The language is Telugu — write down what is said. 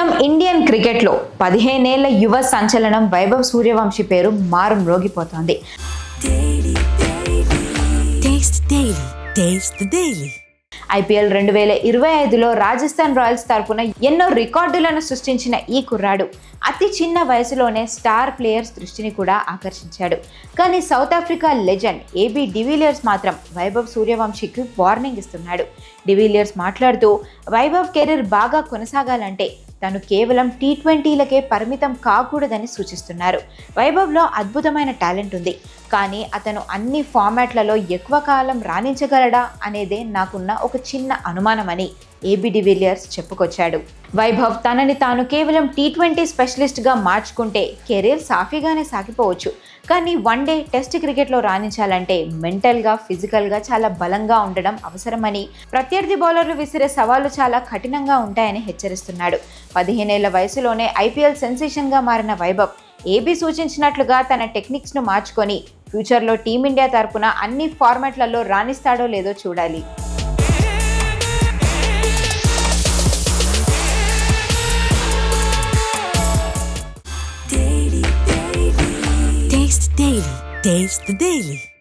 ప్రస్తుతం ఇండియన్ క్రికెట్లో 15 ఏళ్ల యువ సంచలనం వైభవ్ సూర్యవంశీ పేరు మారు మ్రోగిపోతోంది. IPL 2025లో రాజస్థాన్ రాయల్స్ తరపున ఎన్నో రికార్డులను సృష్టించిన ఈ కుర్రాడు అతి చిన్న వయసులోనే స్టార్ ప్లేయర్స్ దృష్టిని కూడా ఆకర్షించాడు. కానీ south Africa legend AB de Villiers మాత్రం వైభవ్ సూర్యవంశీకి వార్నింగ్ ఇస్తున్నాడు. డివిలియర్స్ మాట్లాడుతూ వైభవ్ కెరీర్ బాగా కొనసాగాలంటే తను కేవలం T20లకే పరిమితం కాకూడదని సూచిస్తున్నారు. వైభవ్లో అద్భుతమైన టాలెంట్ ఉంది, కానీ అతను అన్ని ఫార్మాట్లలో ఎక్కువ కాలం రాణించగలడా అనేదే నాకున్న ఒక చిన్న అనుమానమని AB డివిలియర్స్ చెప్పుకొచ్చాడు. వైభవ్ తనని తాను కేవలం T20 స్పెషలిస్ట్గా మార్చుకుంటే కెరీర్ సాఫీగానే సాగిపోవచ్చు, కానీ వన్డే టెస్ట్ క్రికెట్లో రాణించాలంటే మెంటల్గా ఫిజికల్గా చాలా బలంగా ఉండడం అవసరమని, ప్రత్యర్థి బౌలర్లు విసిరే సవాళ్లు చాలా కఠినంగా ఉంటాయని హెచ్చరిస్తున్నాడు. 15 ఏళ్ల వయసులోనే IPL సెన్సేషన్గా మారిన వైభవ్ AB సూచించినట్లుగా తన టెక్నిక్స్ను మార్చుకొని ఫ్యూచర్లో టీమిండియా తరపున అన్ని ఫార్మాట్లలో రాణిస్తాడో లేదో చూడాలి. Taste the Daily.